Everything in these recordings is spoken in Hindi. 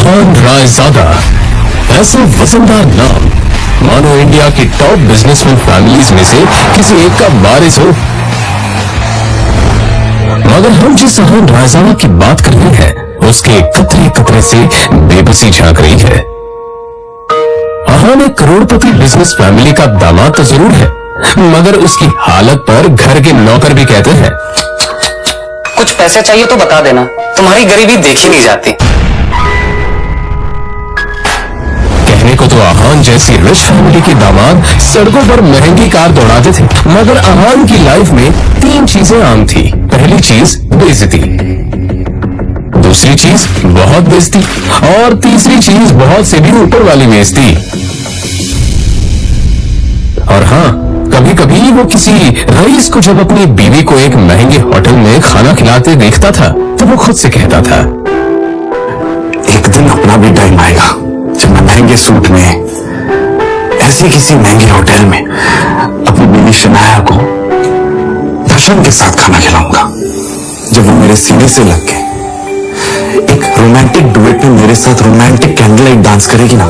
अहान रायजादा, ऐसा वजनदार नाम मानो इंडिया की टॉप बिजनेसमैन फैमिलीज में से किसी एक का वारिस हो। मगर हम जिस अहान रायजादा की बात कर रहे हैं उसके कतरे कतरे से बेबसी झांक रही है। अहान एक करोड़पति बिजनेस फैमिली का दामाद तो जरूर है, मगर उसकी हालत पर घर के नौकर भी कहते हैं, कुछ पैसे चाहिए तो बता देना, तुम्हारी गरीबी देखी नहीं जाती। कहने को तो अहान जैसी रिच फैमिली के दामाद सड़कों पर महंगी कार दौड़ाते थे, मगर अहान की लाइफ में 3 चीजें आम थी। पहली चीज बेइज्जती, दूसरी चीज बहुत बेइज्जती और तीसरी चीज बहुत से भी ऊपर वाली बेइज्जती। और हाँ, कभी कभी वो किसी रईस को जब अपनी बीवी को एक महंगे होटल में खाना खिलाते देखता था तो वो खुद से कहता था, एक दिन अपना भी टाइम आएगा जब मैं महंगे सूट में ऐसी किसी महंगे होटल में अपनी बीवी शनाया को दर्शन के साथ खाना खिलाऊंगा। जब वो मेरे सीने से लग के एक रोमांटिक डुएट में मेरे साथ रोमांटिक कैंडल लाइट डांस करेगी ना,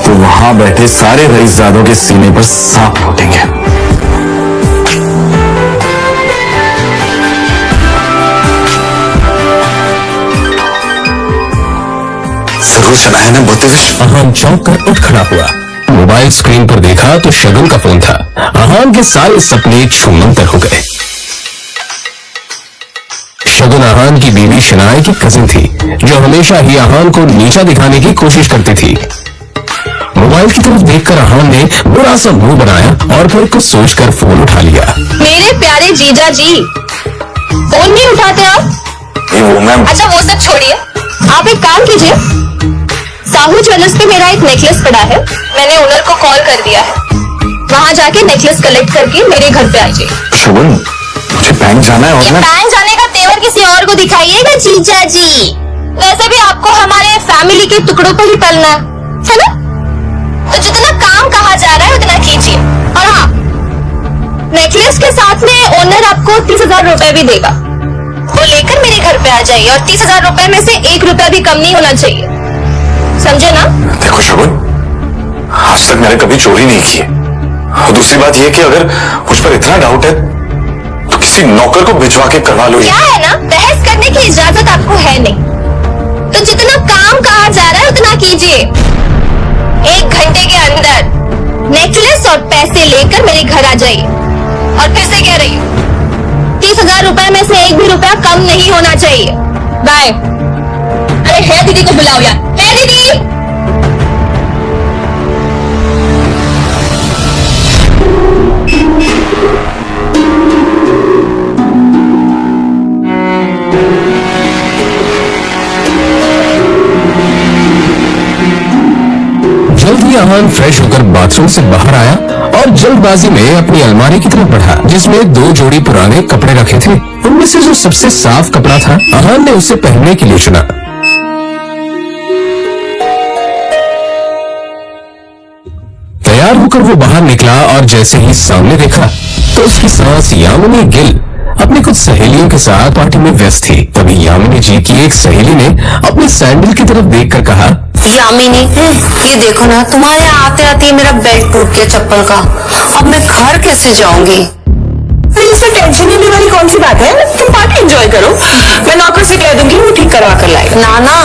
तो वहां बैठे सारे रईसजादों के सीने पर सांप लौटेंगे। जरूर शनाया ने बहुत अहान चौंक कर उठ खड़ा हुआ। मोबाइल स्क्रीन पर देखा तो शगुन का फोन था। अहान के सारे सपने छूमंतर हो गए। शगुन अहान की बीवी शनाया की कजिन थी, जो हमेशा ही अहान को नीचा दिखाने की कोशिश करती थी। मोबाइल की तरफ देखकर अहान ने बुरा सा मुंह बनाया और फिर कुछ सोचकर फोन उठा लिया। मेरे प्यारे जीजा जी, फोन नहीं उठाते आप? वो मैम। अच्छा वो सब छोड़िए, आप एक काम कीजिए, साहू ज्वेलर्स पे मेरा एक नेकलेस पड़ा है, मैंने ओनर को कॉल कर दिया है, वहाँ जाके नेकलेस कलेक्ट करके मेरे घर पे आइए। शगुन, मुझे बैंक जाना है और मैं बैंक जाने का तेवर किसी और को दिखाइएगा जीजा जी। वैसे भी आपको हमारे फैमिली के टुकड़ों पर ही पलना है ना, तो जितना काम कहा जा रहा है उतना कीजिए। और हाँ, नेकलेस के साथ में ओनर आपको 30,000 रुपए भी देगा, वो लेकर मेरे घर पे आ जाइए और 30,000 रुपए में से 1 रुपया भी कम नहीं होना चाहिए, समझे ना? देखो शगुन, आज तक मैंने कभी चोरी नहीं की है, और दूसरी बात यह कि अगर मुझ पर इतना डाउट है तो किसी नौकर को भिजवा के करवा लो। क्या है ना, बहस करने की इजाजत आपको है नहीं, तो जितना काम कहा जा रहा है उतना कीजिए। 1 घंटे के अंदर नेकलेस और पैसे लेकर मेरे घर आ जाइए। और फिर से कह रही हूँ, 30,000 रुपए में से 1 भी रुपया कम नहीं होना चाहिए। बाय। अरे है दीदी को बुलाओ यार, है दीदी। जल्दी अहान फ्रेश होकर बाथरूम से बाहर आया और जल्दबाजी में अपनी अलमारी की तरफ बढ़ा, जिसमें 2 जोड़ी पुराने कपड़े रखे थे। उनमें से जो सबसे साफ कपड़ा था, अहान ने उसे पहनने के लिए चुना। तैयार होकर वो बाहर निकला और जैसे ही सामने देखा तो उसकी सास यामिनी गिल अपनी कुछ सहेलियों के साथ पार्टी में व्यस्त थी। तभी यामिनी जी की एक सहेली ने अपनी सैंडल की तरफ देखकर कहा, यामिनी, ये देखो ना, तुम्हारे आते आते मेरा बेल्ट टूट गया चप्पल का, अब मैं घर कैसे जाऊंगी? इसमें टेंशन लेने वाली कौन सी बात है, तुम पार्टी एंजॉय करो, मैं नौकर से कह दूंगी वो ठीक करवा कर लाएगा। ना ना,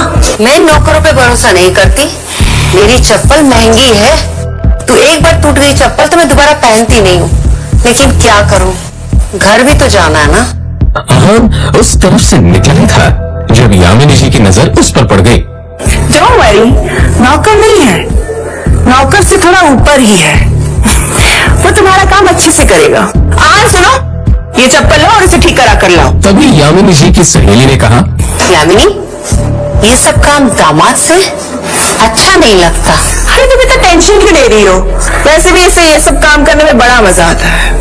मैं नौकरों पे भरोसा नहीं करती, मेरी चप्पल महंगी है, तो एक बार टूट गई चप्पल तो मैं दोबारा पहनती नहीं हूँ, लेकिन क्या करूँ, घर भी तो जाना है ना। अहान उस तरफ से निकला था जब यामिनी जी की नजर उस पर पड़ गई। डोंट वरी, नौकर नहीं है, नौकर से थोड़ा ऊपर ही है, वो तुम्हारा काम अच्छे से करेगा। आज सुनो, ये चप्पल लो और इसे ठीक करा कर लाओ। तभी यामिनी जी की सहेली ने कहा, यामिनी, ये सब काम दामाद से अच्छा नहीं लगता। अरे तुम इतना टेंशन क्यों ले रही हो, वैसे भी इसे ये सब काम करने में बड़ा मजा आता है।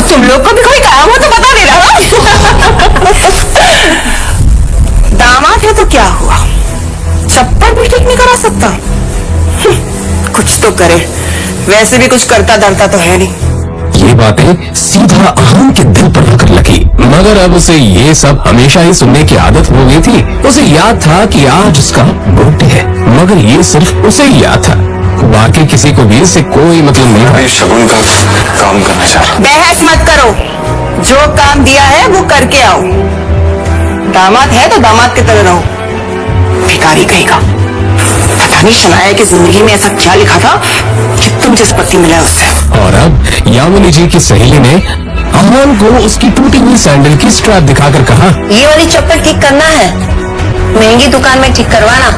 तुम लोग को भी कोई काम हो तो बता देना। दामाद है तो क्या हुआ, चप्पल भी ठीक नहीं करा सकता? कुछ तो करे, वैसे भी कुछ करता धरता तो है नहीं। ये बातें सीधा अहान के दिल पर आकर लगी। मगर अब उसे ये सब हमेशा ही सुनने की आदत हो गई थी। उसे याद था कि आज उसका बर्थडे है, मगर ये सिर्फ उसे ही याद था, बाकी किसी को भी इससे कोई मतलब नहीं था। शगुन का काम करना चाह रहा। बहस मत करो, जो काम दिया है वो करके आओ। दामाद है तो दामाद की तरह रहो। भिखारी कहेगा, पता नहीं शनाया की जिंदगी में ऐसा क्या लिखा था कि तुम जिस पति मिला उससे। और अब यामिनी जी की सहेली ने अहान को उसकी टूटी हुई सैंडल की स्ट्रैप दिखाकर कहा, ये वाली चप्पल ठीक करना है, महंगी दुकान में ठीक करवाना,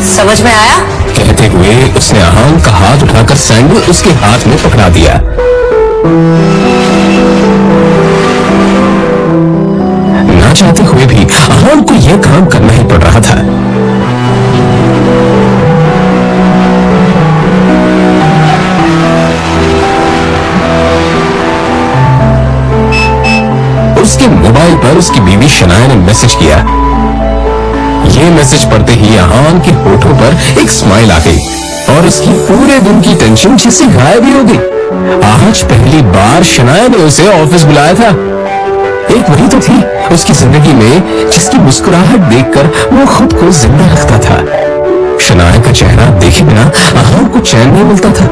समझ में आया? कहते हुए उसने अहान का हाथ उठाकर सैंडल उसके हाथ में पकड़ा दिया। ना चाहते हुए भी अहान को यह काम करना ही पड़ रहा था। उसके मोबाइल पर उसकी बीवी शनाया ने मैसेज किया। ये मैसेज पढ़ते ही अहान के होठों पर एक स्माइल आ गई और उसकी पूरे दिन की टेंशन जिससे गायब ही हो गई। आज पहली बार शनाया ने उसे ऑफिस बुलाया था। एक वही तो थी उसकी जिंदगी में जिसकी मुस्कुराहट देखकर वो खुद को जिंदा रखता था। शनाया का चेहरा देखे बिना अहान को चैन नहीं मिलता था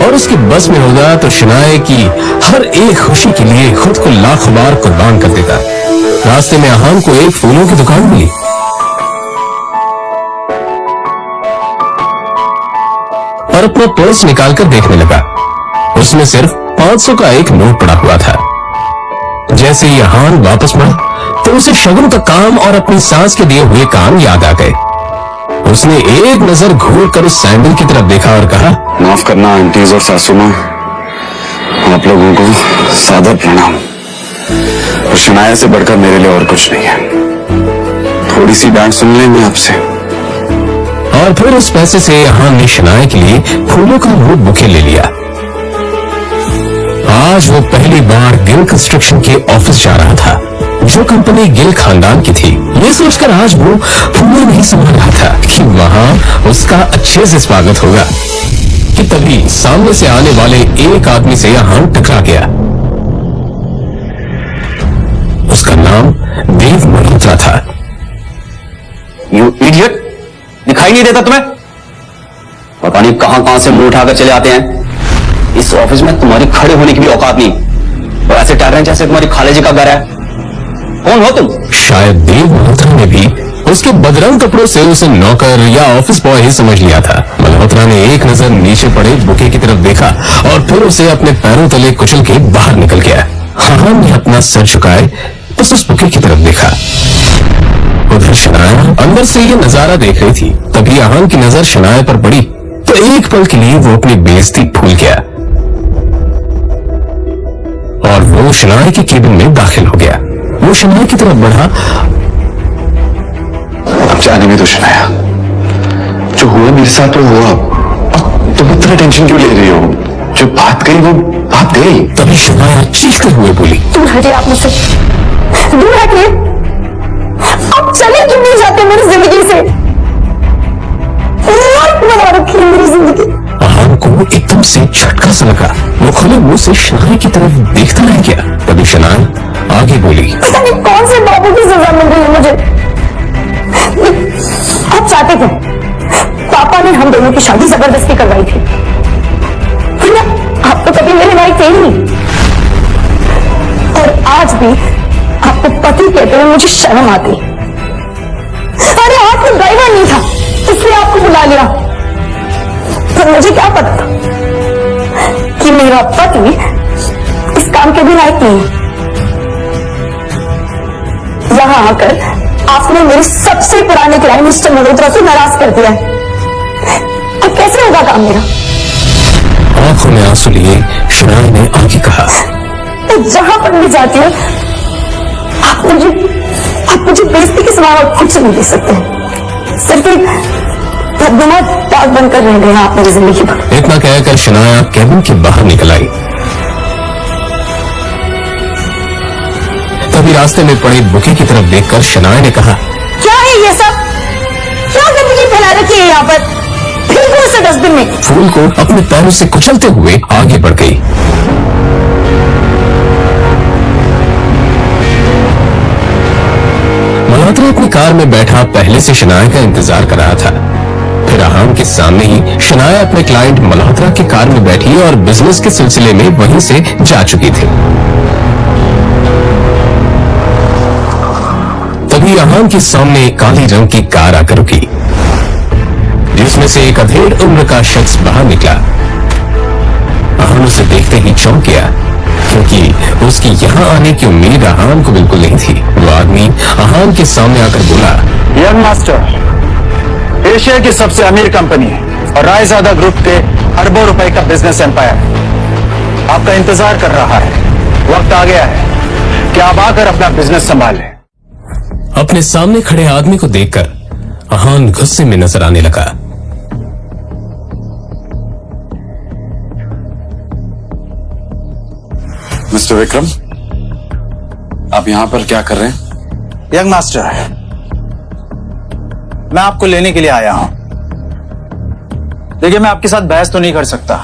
और उसके बस में होगा तो शनाया की हर एक खुशी के लिए खुद को लाख बार कुर्बान कर देता। रास्ते में अहान को एक फूलों की दुकान मिली। और अपना पर्स निकालकर देखने लगा। उसमें सिर्फ 500 का एक नोट पड़ा हुआ था। जैसे ही अहान वापस मुड़ा तो उसे शगुन का काम और अपनी सास के दिए हुए काम याद आ गए। उसने एक नजर घूरकर उस सैंडल की तरफ देखा और कहा, माफ करना आंटीज और सासू मां, आप लोगों को सादर प्रणाम। और शनाया से बढ़कर मेरे लिए और कुछ नहीं है। थोड़ी सी डांट सुन लेंगे आपसे। और फिर उस पैसे से अहान ने शनाया के लिए फूलों का वो बुके ले लिया। आज वो पहली बार गिल कंस्ट्रक्शन के ऑफिस जा रहा था, जो कंपनी गिल खानदान की थी। ये सोचकर आज वो फूलों नहीं समझ रहा था कि वहां उसका अच्छे से स्वागत होगा कि तभी सामने से आने वाले एक आदमी से अहान टकरा गया। उसका नाम देव मल्होत्रा था। यू इडियट, दिखाई नहीं देता तुम्हें? पता नहीं कहां कहां से मुंह उठाकर चले आते हैं। इस ऑफिस में तुम्हारी खड़े होने की भी औकात नहीं और ऐसे टहल रहे हैं जैसे तुम्हारी खाले जी का घर है। कौन हो तुम? शायद देव मल्होत्रा ने भी उसके बदरंग कपड़ों से उसे नौकर या ऑफिस बॉय ही समझ लिया था। मल्होत्रा ने एक नजर नीचे पड़े बुके की तरफ देखा और फिर उसे अपने पैरों तले कुचल के बाहर निकल गया। अहान ने अपना सर झुकाए बस उस बुके की तरफ देखा। उधर शनाया अंदर से ये नजारा देख रही थी। तभी अहान की नजर शनाया पर पड़ी तो एक पल के लिए वो अपनी बेइज्जती भूल गया और वो शनाया के केबिन में दाखिल हो गया। वो शनाया की तरफ बढ़ा। अब जाने में तो शनाया, जो हुआ मेरे साथ वो हुआ। अब तुम इतना टेंशन क्यों ले रही हो? जो बात गई वो बात गई। तभी शनाया चीखते हुए बोली, दूर हटिए आप मुझसे, दूर हटिए। आप चले क्यों नहीं जाते मेरी जिंदगी से? बना रखी है मेरी जिंदगी। अहान को एकदम से झटका सा लगा। वो खुले मुंह से शनाया की तरफ देखता रह गया। तभी शनाया आगे बोली, पता नहीं कौन से बाबू की सजा मिल रही है मुझे। आप चाहते थे, पापा ने हम दोनों की शादी जबरदस्ती करवाई थी, आप तो कभी मेरे लायक थे ही नहीं। और आज भी आपको पति कहते हुए मुझे शर्म आती। अरे आपको ड्राइवर नहीं था इसलिए आपको बुला लिया, पर मुझे क्या पता था कि मेरा पति इस काम के भी लायक नहीं है। यहां आकर आपने मेरे सबसे पुराने क्लाइंट मिस्टर मल्होत्रा से नाराज कर दिया। अब कैसे होगा काम मेरा? आंखों में आंसू लिए शनाया ने आगे कहा, तो जहां पर भी जाती हूँ आप मुझे बेइज्जती के सिवा कुछ नहीं दे सकते। सिर्फ एक बदनुमा दाग बनकर रह गए आप मेरी जिंदगी भर। इतना कहकर शनाया केबिन के बाहर निकल आई। तभी रास्ते में पड़े बुके की तरफ देखकर शनाया ने कहा, क्या है ये सब? क्या गंदगी फैला रखी है यहाँ पर? फेंको इसे डस्टबिन में। फूल को अपने पैरों से कुचलते हुए आगे बढ़ गई। कार में बैठा पहले से शनाया का इंतजार कर रहा था। फिर अहान के सामने ही शनाया अपने क्लाइंट मल्होत्रा की कार में बैठी और बिजनेस के सिलसिले में वहीं से जा चुकी थी। तभी अहान के सामने एक काली रंग की कार आकर रुकी, जिसमें से एक अधेड़ उम्र का शख्स बाहर निकला। अहान उसे देखते ही चौंक गया, क्योंकि उसकी यहाँ आने की उम्मीद अहान को बिल्कुल नहीं थी। वो आदमी अहान के सामने आकर बोला, यंग मास्टर, एशिया की सबसे अमीर कंपनी और रायजादा ग्रुप के अरबों रुपए का बिजनेस एम्पायर आपका इंतजार कर रहा है। वक्त आ गया है कि आप आकर अपना बिजनेस संभालें। अपने सामने खड़े आदमी को देखकर अहान गुस्से में नजर आने लगा। मिस्टर विक्रम, आप यहां पर क्या कर रहे हैं? यंग मास्टर, मैं आपको लेने के लिए आया हूं। देखिए, मैं आपके साथ बहस तो नहीं कर सकता,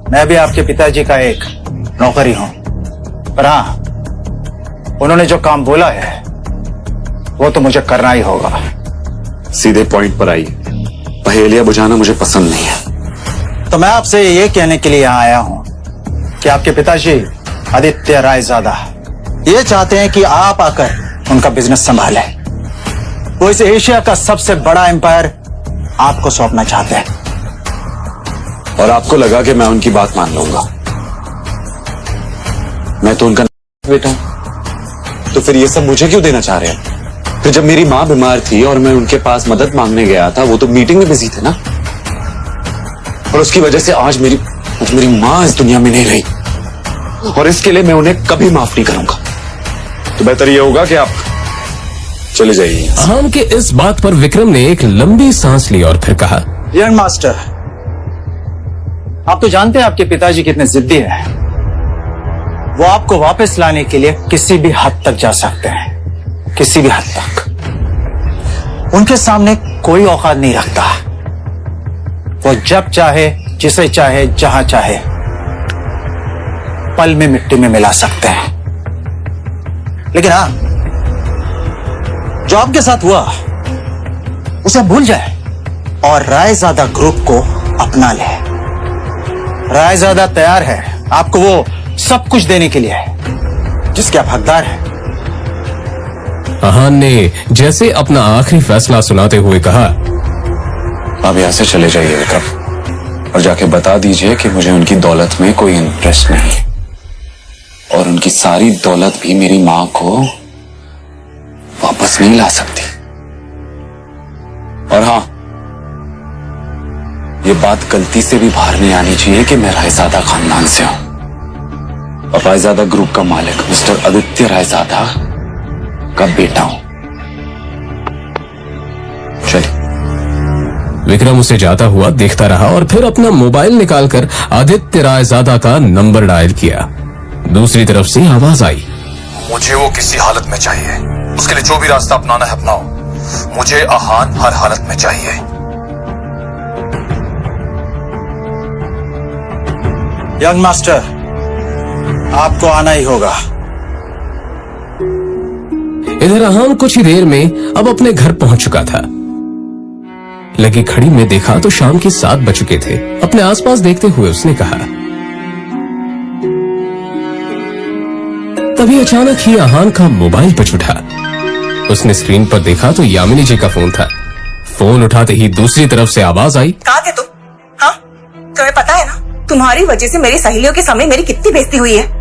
मैं भी आपके पिताजी का एक नौकर ही हूं, पर हां, उन्होंने जो काम बोला है वो तो मुझे करना ही होगा। सीधे पॉइंट पर आइए, पहेलियां बुझाना मुझे पसंद नहीं है। तो मैं आपसे ये कहने के लिए यहां आया हूं कि आपके पिताजी आदित्य रायजादा ये चाहते हैं कि आप आकर उनका बिजनेस संभालें। वो इस एशिया का सबसे बड़ा एम्पायर आपको सौंपना चाहते हैं। और आपको लगा कि मैं उनकी बात मान लूंगा? मैं तो उनका बेटा हूं, तो फिर ये सब मुझे क्यों देना चाह रहे हैं? फिर जब मेरी मां बीमार थी और मैं उनके पास मदद मांगने गया था, वो तो मीटिंग में बिजी थे ना, और उसकी वजह से आज मेरी मां इस दुनिया में नहीं रही, और इसके लिए मैं उन्हें कभी माफ नहीं करूंगा। तो बेहतर ये होगा कि आप चले जाइए। अहान के इस बात पर विक्रम ने एक लंबी सांस ली और फिर कहा, यंग मास्टर, आप तो जानते हैं आपके पिताजी कितने जिद्दी हैं। वो आपको वापस लाने के लिए किसी भी हद तक जा सकते हैं, किसी भी हद तक। उनके सामने कोई औकात नहीं रखता। वो जब चाहे, जिसे चाहे, जहां चाहे पल में मिट्टी में मिला सकते हैं। लेकिन हाँ, जो आपके साथ हुआ उसे भूल जाए और रायजादा ग्रुप को अपना ले। रायजादा तैयार है आपको वो सब कुछ देने के लिए जिसके आप हकदार हैं। अहान ने जैसे अपना आखिरी फैसला सुनाते हुए कहा, आप यहां से चले जाइए विक्रम, और जाके बता दीजिए कि मुझे उनकी दौलत में कोई इंटरेस्ट नहीं, और उनकी सारी दौलत भी मेरी मां को वापस नहीं ला सकती। और हां, ये बात गलती से भी बाहर नहीं आनी चाहिए कि मैं रायजादा खानदान से हूं, और रायजादा ग्रुप का मालिक मिस्टर आदित्य रायजादा का बेटा हूं। चलिए। विक्रम उसे जाता हुआ देखता रहा और फिर अपना मोबाइल निकालकर आदित्य रायजादा का नंबर डायल किया। दूसरी तरफ से आवाज आई, मुझे वो किसी हालत में चाहिए, उसके लिए जो भी रास्ता अपनाना है अपनाओ, मुझे अहान हर हालत में चाहिए। यंग मास्टर, आपको आना ही होगा। इधर अहान कुछ ही देर में अब अपने घर पहुंच चुका था। लगी घड़ी में देखा तो शाम के 7 बज चुके थे। अपने आसपास देखते हुए उसने कहा, तभी अचानक ही अहान का मोबाइल बज उठा। उसने स्क्रीन पर देखा तो यामिनी जी का फोन था। फोन उठाते ही दूसरी तरफ से आवाज आई, कहाँ थे तुम? हाँ, तुम्हें पता है ना, तुम्हारी वजह से मेरी सहेलियों के सामने मेरी कितनी बेइज्जती हुई है।